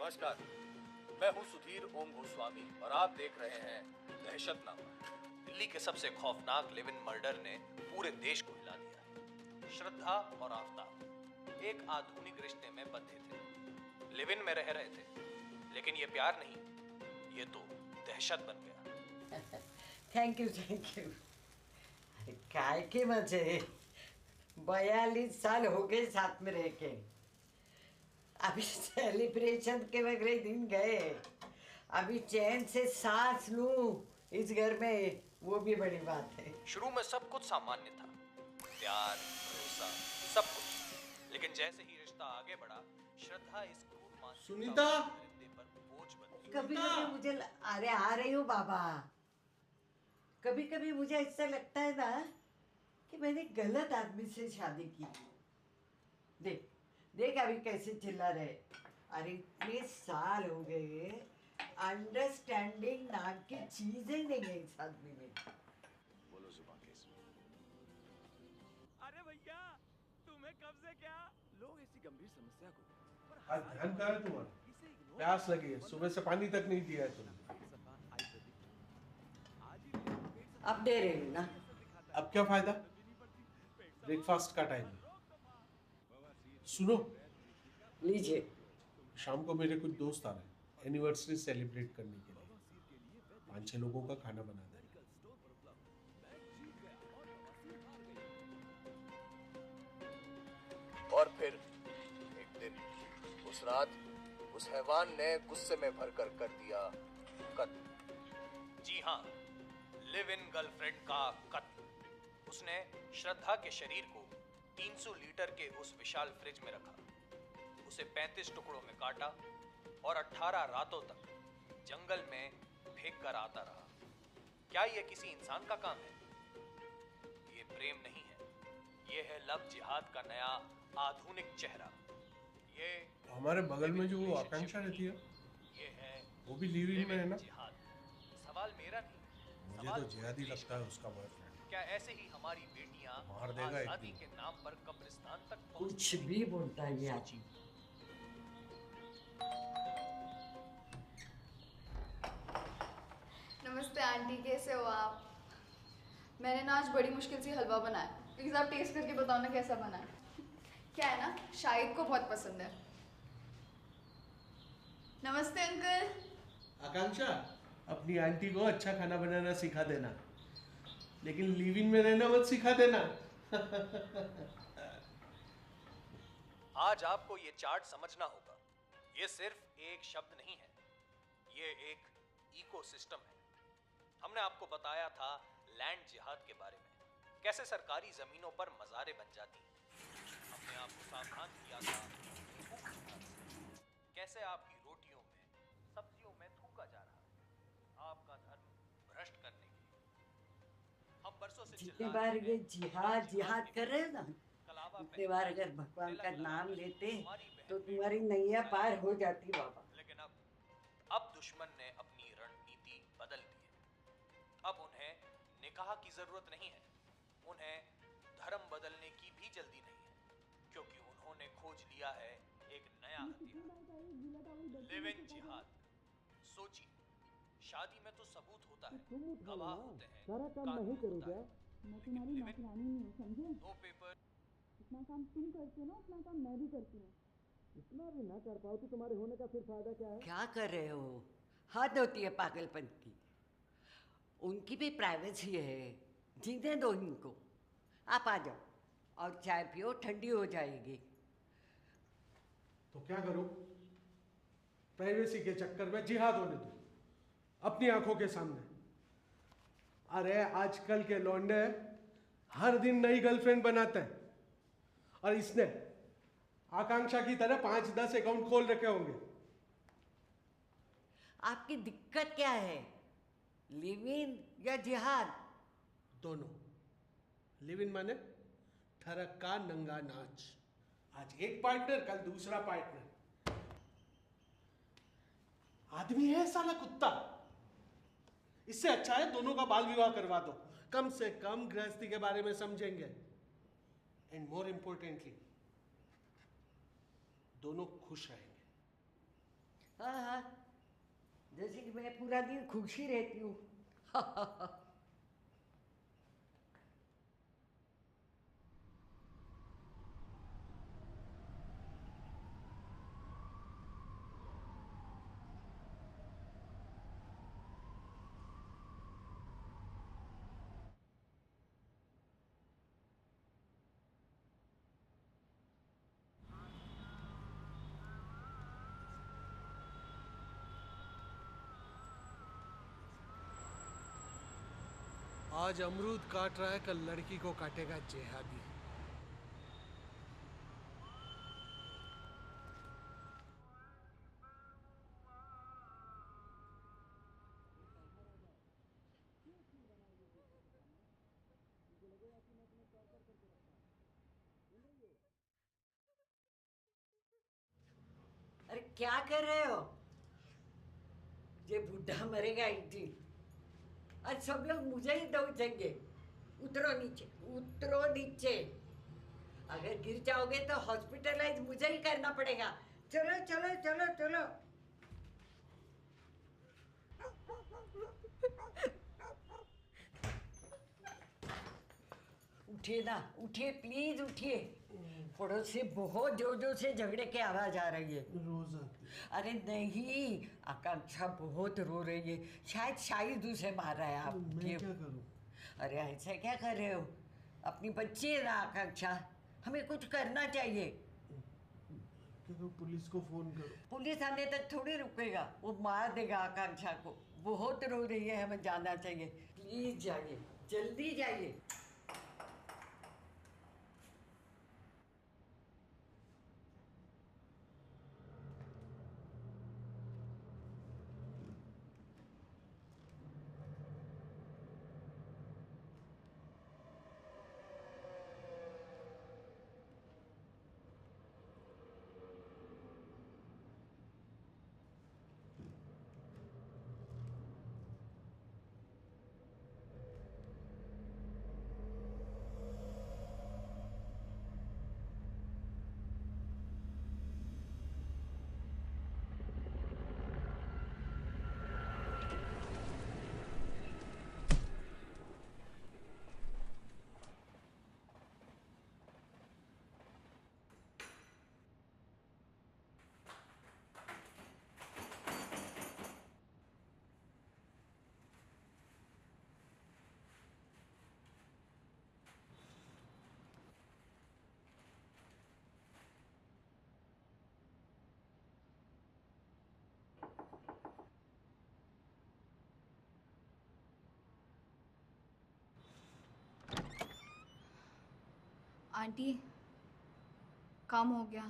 नमस्कार, मैं हूं सुधीर ओम गोस्वामी और आप देख रहे हैं दहशतनामा। दिल्ली के सबसे खौफनाक लिव इन मर्डर ने पूरे देश को हिला दिया है। श्रद्धा और आफ्ताब एक आधुनिक रिश्ते में बंधे थे, लिव इन में रह रहे थे, लेकिन ये प्यार नहीं, ये तो दहशत बन गया। Thank you. काय के मजे, 42 साल हो गए साथ में रह के। अभी सेलिब्रेशन के वगैरह दिन गए, अभी चैन से सांस लूं इस घर में, वो भी बड़ी बात है। शुरू में सब कुछ सामान्य था, प्यार, भरोसा, सब कुछ, लेकिन जैसे ही रिश्ता आगे बढ़ा, श्रद्धा इस क्रूर मानसिकता पर बोझ बन गई। कभी कभी मुझे अरे आ रही हूँ बाबा, कभी कभी मुझे ऐसा लगता है ना कि मैंने गलत आदमी से शादी की। देख देख अभी कैसे चिल्ला रहे। अरे इतने साल हो गए, अंडरस्टैंडिंग नाम की चीजें नहीं है इस आदमी में। बोलो जुबान कैसे? अरे भैया, तुम्हें कब से क्या लोग ऐसी गंभीर समस्या को आज ध्यान कहाँ है तुम्हारा? प्यास लगी है, सुबह से पानी तक नहीं दिया है तुमने। अब दे रही हूँ ना। अब क्या फायदा? ब्रेकफास्ट का टाइम है। सुनो, लीजिए। शाम को मेरे कुछ दोस्त आ रहे हैं एनिवर्सरी सेलिब्रेट करने के लिए। 5-6 लोगों का खाना बना देंगे। और फिर एक दिन, उस रात, उस हैवान ने गुस्से में भरकर कर दिया कत्ल। जी हाँ, लिव इन गर्लफ्रेंड का कत्ल। उसने श्रद्धा के शरीर को 300 लीटर के उस विशाल फ्रिज में रखा, उसे 35 टुकड़ों में काटा और 18 रातों तक जंगल में फेंक कर आता रहा। क्या यह किसी इंसान का काम है? ये प्रेम नहीं है, ये है लव जिहाद का नया आधुनिक चेहरा। ये हमारे बगल में जो वो आकांक्षा रहती है, ये है वो भी लिव इन में है ना? जिहाद। सवाल मेरा नहीं, मुझे तो जिहादी लगता है उसका बॉयफ्रेंड। क्या ऐसे ही हमारी बेटियां मार देगा एक आजादी दिन। के नाम पर कब्रिस्तान तक कुछ भी बोलता है ये आदमी। नमस्ते आंटी, कैसे हो आप? मैंने ना आज बड़ी मुश्किल से हलवा बनाया। प्लीज आप टेस्ट करके बताओ ना कैसा बना है। क्या है ना, शाहिद को बहुत पसंद है। नमस्ते अंकल। आकांक्षा, अपनी आंटी को अच्छा खाना बनाना सिखा देना, लेकिन लिव इन में रहना मत सिखा देना। आज आपको ये चार्ट समझना होगा। ये सिर्फ एक शब्द नहीं है, ये एक इकोसिस्टम है। हमने आपको बताया था लैंड जिहाद के बारे में, कैसे सरकारी जमीनों पर मज़ारें बन जाती हैं। हमने आपको सावधान किया था भूख जिहाद से, कैसे आपकी रोटियों में, सब्जियों में थूका जा रहा है आपका धर्म भ्रष्ट करने के लिए। हम बरसों से जितने बार ये जिहाद जिहाद कर रहे हैं ना, उतने बार अगर भगवान का नाम लेते तो तुम्हारी नैया पार हो जाती बाबा। लेकिन अब दुश्मन ने अपनी रणनीति बदल दी है। अब उन्हें निकाह की जरूरत नहीं है, उन्हें धर्म बदलने की भी जल्दी नहीं है, क्योंकि उन्होंने खोज लिया है एक नया हथियार, लिव इन जिहाद। सोचिए, शादी में तो सबूत होता है, गवाह होते हैं, सारा काम मैं ही करूँ क्या? मैं तुम्हारी नौकरानी नहीं हूँ, समझे? दो पेपर। जितना काम तुम करते हो ना, उतना काम मैं भी करती हूँ। इतना भी ना कर पाओ तो तुम्हारे होने का फिर फायदा क्या है? क्या कर रहे हो? हद होती है पागलपन की। उनकी भी प्राइवेसी है, जीने दो इनको। आप आ जाओ और चाय पियो, ठंडी हो जाएगी। तो क्या करो? प्राइवेसी के चक्कर में जिहाद होने दो अपनी आंखों के सामने। अरे आजकल के लौंडे हर दिन नई गर्लफ्रेंड बनाते हैं, और इसने आकांक्षा की तरह 5-10 अकाउंट खोल रखे होंगे। आपकी दिक्कत क्या है, लिव इन या जिहाद? दोनों। लिव इन माने ठरका नंगा नाच। आज एक पार्टनर, कल दूसरा पार्टनर। आदमी है साला कुत्ता। इससे अच्छा है दोनों का बाल विवाह करवा दो, कम से कम गृहस्थी के बारे में समझेंगे। एंड मोर इंपॉर्टेंटली, दोनों खुश रहेंगे। हाँ हाँ, जैसे कि मैं पूरा दिन खुश ही रहती हूँ। आज अमरूद काट रहा है, कल लड़की को काटेगा जेहादी। अरे क्या कर रहे हो? ये बुढ़ा मरेगा एक दिन। आज सब लोग मुझे ही दौड़ेंगे। उतरो नीचे, उतरो नीचे। अगर गिर जाओगे तो हॉस्पिटलाइज मुझे ही करना पड़ेगा। चलो चलो चलो चलो। उठिए ना, उठिए प्लीज उठिए। पड़ोस से बहुत जोर जोर से झगड़े की आवाज आ रही है। रोज आती है। अरे नहीं, आकांक्षा बहुत रो रही है। शायद शाहिद उसे मार रहा है। आप मैं क्या करूं? अरे ऐसा क्या कर रहे हो? अपनी बच्ची है ना आकांक्षा, हमें कुछ करना चाहिए। क्या करूं? पुलिस को फोन करो? पुलिस आने तक थोड़ी रुकेगा, वो मार देगा आकांक्षा को। बहुत रो रही है, हमें जाना चाहिए। प्लीज जाइए, जल्दी जाइए। आंटी, काम हो गया।